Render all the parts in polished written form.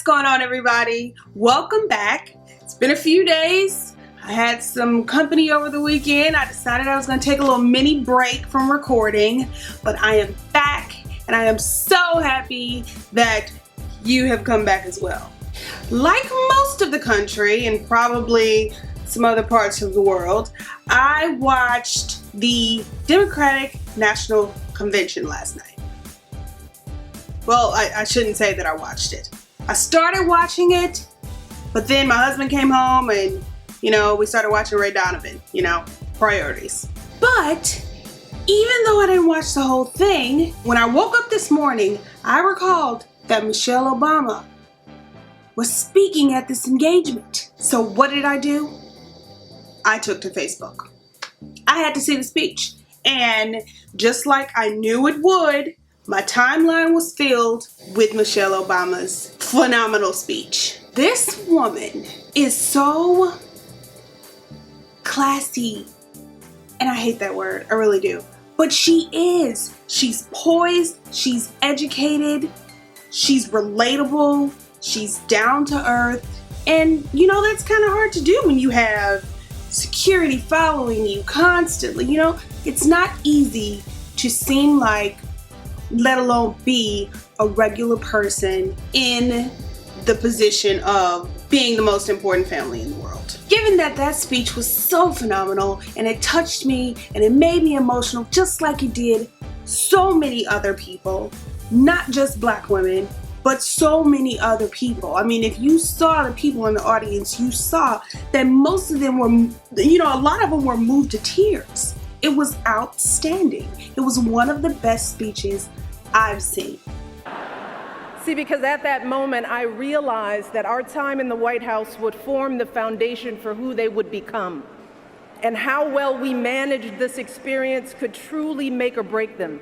What's going on, everybody? Welcome back. It's been a few days. I had some company over the weekend. I decided I was going to take a little mini break from recording, but I am back and I am so happy that you have come back as well. Like most of the country and probably some other parts of the world, I watched the Democratic National Convention last night. Well, I shouldn't say that I watched it. I started watching it, but then my husband came home and, we started watching Ray Donovan, priorities. But even though I didn't watch the whole thing, when I woke up this morning, I recalled that Michelle Obama was speaking at this engagement. So what did I do? I took to Facebook. I had to see the speech. And just like I knew it would, my timeline was filled with Michelle Obama's phenomenal speech. This woman is so classy, and I hate that word, I really do. But she is. She's poised, she's educated, she's relatable, she's down to earth, and that's kind of hard to do when you have security following you constantly. It's not easy to seem like, let alone be a regular person in the position of being the most important family in the world. Given that that speech was so phenomenal and it touched me and it made me emotional just like it did so many other people, not just black women, but so many other people. I mean, if you saw the people in the audience, you saw that most of them were, a lot of them were moved to tears. It was outstanding. It was one of the best speeches I've seen. See, because at that moment, I realized that our time in the White House would form the foundation for who they would become. And how well we managed this experience could truly make or break them.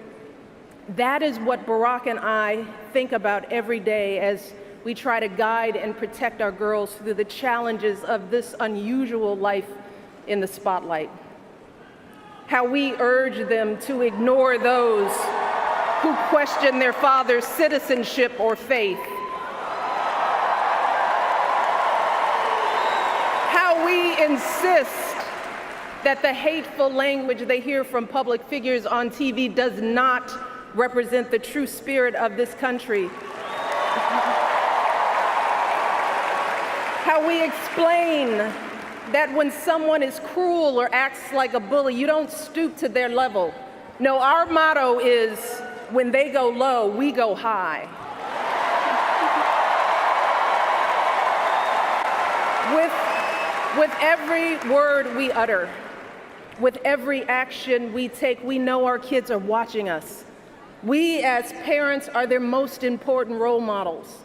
That is what Barack and I think about every day as we try to guide and protect our girls through the challenges of this unusual life in the spotlight. How we urge them to ignore those who question their father's citizenship or faith. How we insist that the hateful language they hear from public figures on TV does not represent the true spirit of this country. How we explain that when someone is cruel or acts like a bully, you don't stoop to their level. No, our motto is, when they go low, we go high. With every word we utter, with every action we take, we know our kids are watching us. We as parents are their most important role models.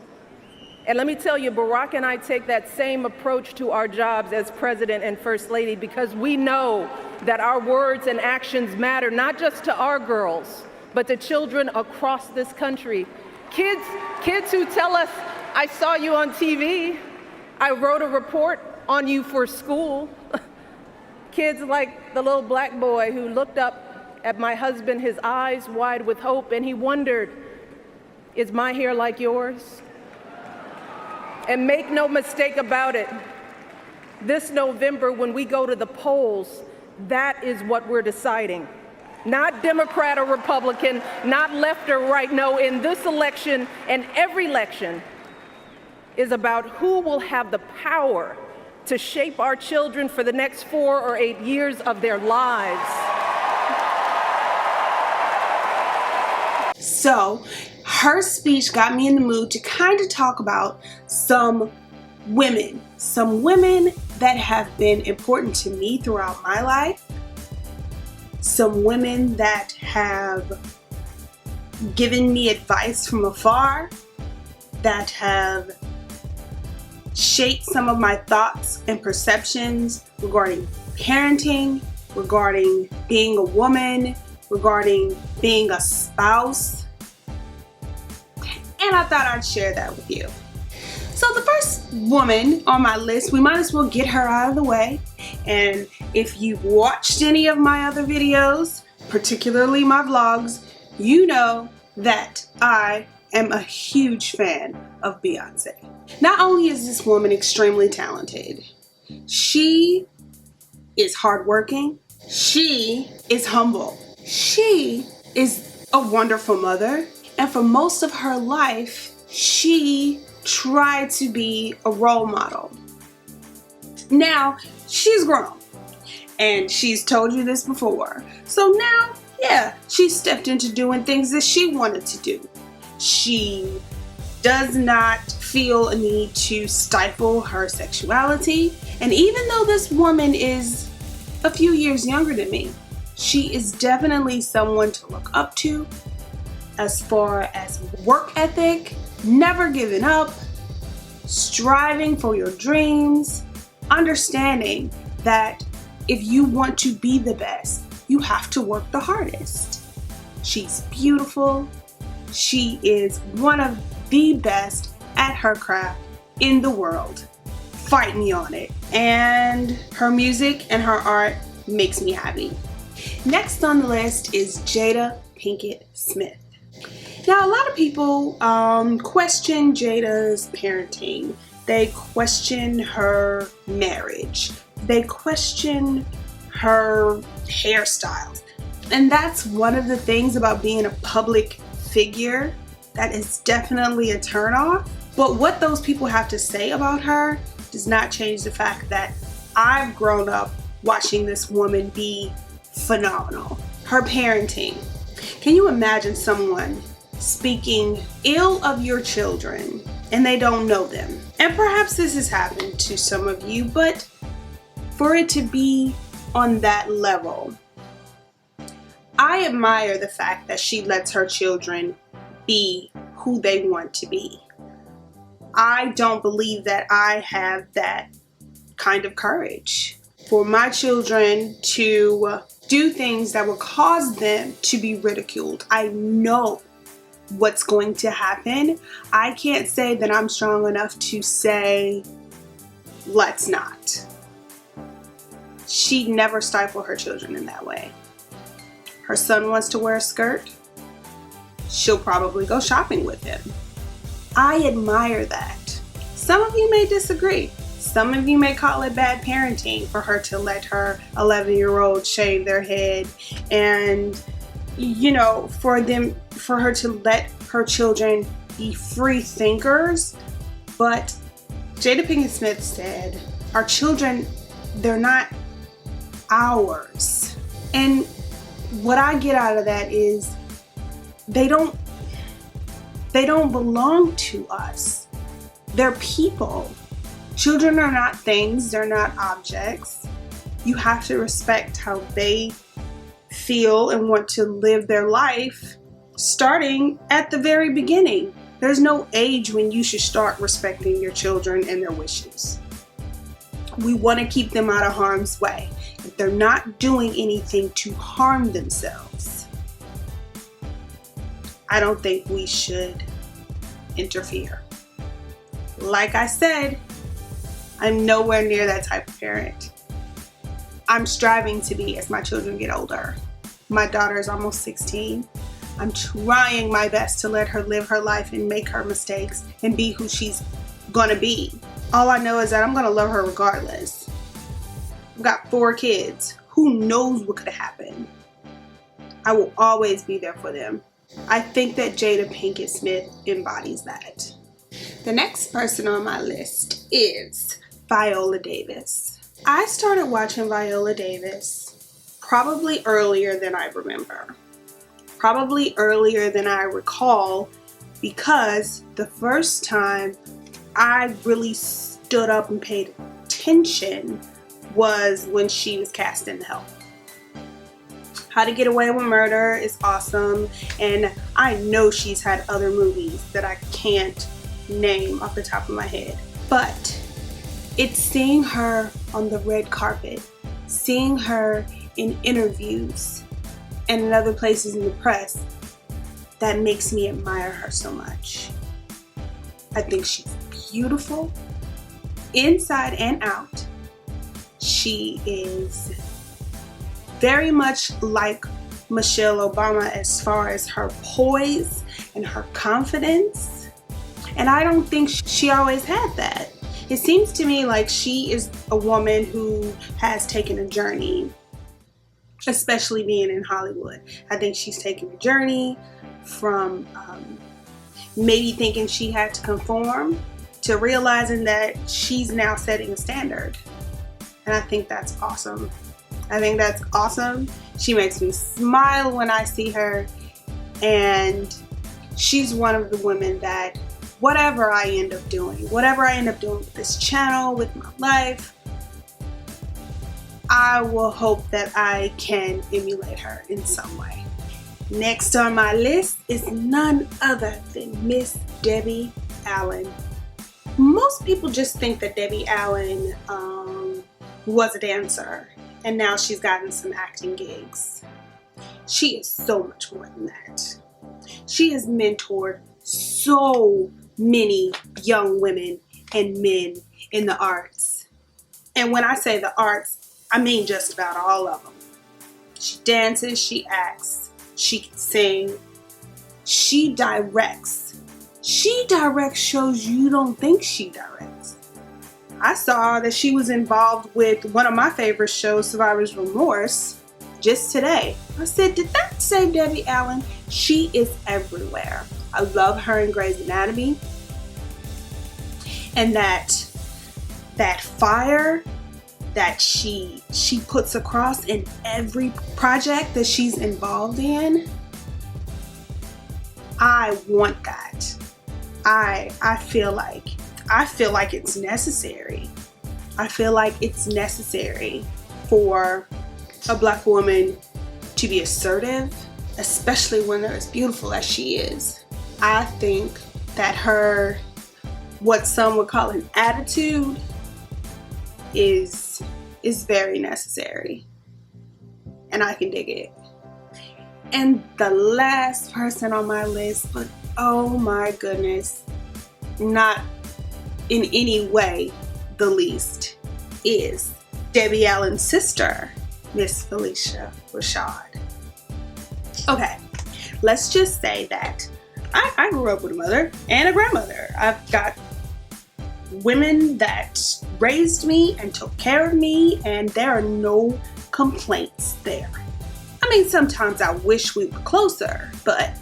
And let me tell you, Barack and I take that same approach to our jobs as President and First Lady because we know that our words and actions matter not just to our girls, but to children across this country. Kids who tell us, I saw you on TV, I wrote a report on you for school. Kids like the little black boy who looked up at my husband, his eyes wide with hope, and he wondered, is my hair like yours? And make no mistake about it, this November when we go to the polls, that is what we're deciding. Not Democrat or Republican, not left or right. No, in this election and every election is about who will have the power to shape our children for the next 4 or 8 years of their lives. So, her speech got me in the mood to kind of talk about some women that have been important to me throughout my life, some women that have given me advice from afar, that have shaped some of my thoughts and perceptions regarding parenting, regarding being a woman, regarding being a spouse. And I thought I'd share that with you. So the first woman on my list, we might as well get her out of the way. And if you've watched any of my other videos, particularly my vlogs, you know that I am a huge fan of Beyonce. Not only is this woman extremely talented, she is hardworking, she is humble, she is a wonderful mother, and for most of her life, she tried to be a role model. Now, she's grown, and she's told you this before. So now, yeah, she stepped into doing things that she wanted to do. She does not feel a need to stifle her sexuality. And even though this woman is a few years younger than me, she is definitely someone to look up to as far as work ethic, never giving up, striving for your dreams, understanding that if you want to be the best, you have to work the hardest. She's beautiful. She is one of the best at her craft in the world. Fight me on it. And her music and her art makes me happy. Next on the list is Jada Pinkett Smith. Now, a lot of people question Jada's parenting. They question her marriage. They question her hairstyles. And that's one of the things about being a public figure that is definitely a turnoff. But what those people have to say about her does not change the fact that I've grown up watching this woman be phenomenal. Her parenting. Can you imagine someone speaking ill of your children and they don't know them? And perhaps this has happened to some of you, but for it to be on that level, I admire the fact that she lets her children be who they want to be. I don't believe that I have that kind of courage for my children to do things that will cause them to be ridiculed. I know what's going to happen. I can't say that I'm strong enough to say, let's not. She never stifled her children in that way. Her son wants to wear a skirt, she'll probably go shopping with him. I admire that. Some of you may disagree. Some of you may call it bad parenting for her to let her 11-year-old shave their head and, you know, for her to let her children be free thinkers. But Jada Pinkett Smith said, our children, they're not ours. And what I get out of that is they don't belong to us. They're people. Children are not things, they're not objects. You have to respect how they feel and want to live their life, starting at the very beginning. There's no age when you should start respecting your children and their wishes. We want to keep them out of harm's way. If they're not doing anything to harm themselves, I don't think we should interfere. Like I said, I'm nowhere near that type of parent. I'm striving to be as my children get older. My daughter is almost 16. I'm trying my best to let her live her life and make her mistakes and be who she's gonna be. All I know is that I'm gonna love her regardless. I've got 4 kids. Who knows what could happen? I will always be there for them. I think that Jada Pinkett Smith embodies that. The next person on my list is Viola Davis. I started watching Viola Davis probably earlier than I remember. Probably earlier than I recall, because the first time I really stood up and paid attention was when she was cast in Help. How to Get Away with Murder is awesome, and I know she's had other movies that I can't name off the top of my head. But it's seeing her on the red carpet, seeing her in interviews and in other places in the press, that makes me admire her so much. I think she's beautiful, inside and out. She is very much like Michelle Obama as far as her poise and her confidence. And I don't think she always had that. It seems to me like she is a woman who has taken a journey, especially being in Hollywood. I think she's taken a journey from maybe thinking she had to conform to realizing that she's now setting a standard. And I think that's awesome. I think that's awesome. She makes me smile when I see her, and she's one of the women that whatever I end up doing with this channel, with my life, I will hope that I can emulate her in some way. Next on my list is none other than Miss Debbie Allen. Most people just think that Debbie Allen was a dancer, and now she's gotten some acting gigs. She is so much more than that. She has mentored so many young women and men in the arts. And when I say the arts, I mean just about all of them. She dances, she acts, she can sing, she directs. She directs shows you don't think she directs. I saw that she was involved with one of my favorite shows, Survivor's Remorse, just today. I said, did that say Debbie Allen? She is everywhere. I love her in Grey's Anatomy. And that fire that she puts across in every project that she's involved in, I want that. I feel like it's necessary. I feel like it's necessary for a Black woman to be assertive, especially when they're as beautiful as she is. I think that her, what some would call an attitude, is very necessary, and I can dig it. And the last person on my list, but oh my goodness, not in any way the least, is Debbie Allen's sister, Miss Felicia Rashad. Okay, let's just say that I grew up with a mother and a grandmother. I've got women that raised me and took care of me, and there are no complaints there. I mean, sometimes I wish we were closer, but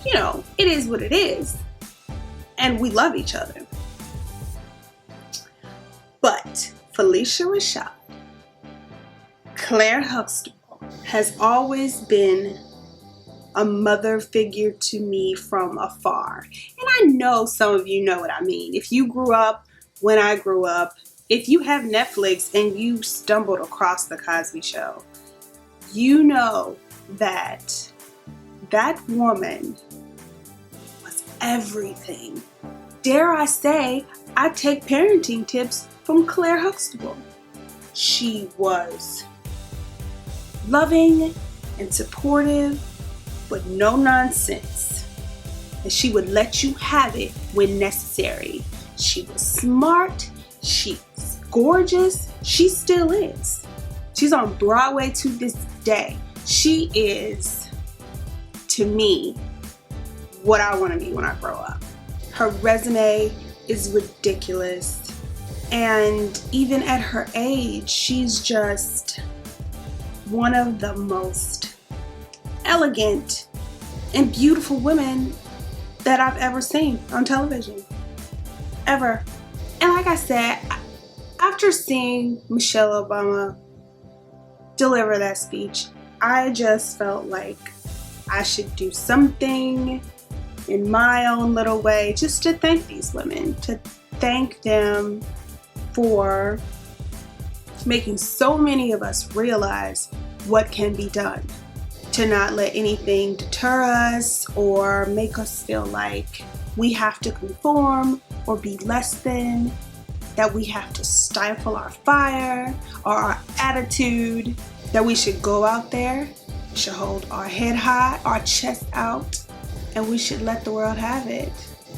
you know, it is what it is, and we love each other. But Felicia Rashad, Claire Huxtable, has always been a mother figure to me from afar. And I know some of you know what I mean. If you grew up when I grew up, if you have Netflix and you stumbled across The Cosby Show, you know that that woman was everything. Dare I say, I take parenting tips from Claire Huxtable. She was loving and supportive, but no nonsense. And she would let you have it when necessary. She was smart. She was gorgeous. She still is. She's on Broadway to this day. She is, to me, what I want to be when I grow up. Her resume is ridiculous. And even at her age, she's just one of the most elegant and beautiful women that I've ever seen on television. Ever. And like I said, after seeing Michelle Obama deliver that speech, I just felt like I should do something in my own little way just to thank these women, to thank them for making so many of us realize what can be done, to not let anything deter us or make us feel like we have to conform or be less than, that we have to stifle our fire or our attitude, that we should go out there, should hold our head high, our chest out, and we should let the world have it.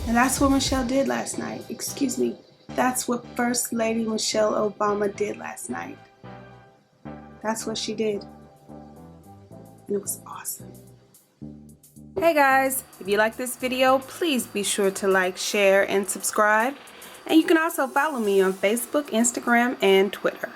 And that's what Michelle did last night. Excuse me. That's what First Lady Michelle Obama did last night. That's what she did. And it was awesome. Hey guys, if you like this video, please be sure to like, share, and subscribe. And you can also follow me on Facebook, Instagram, and Twitter.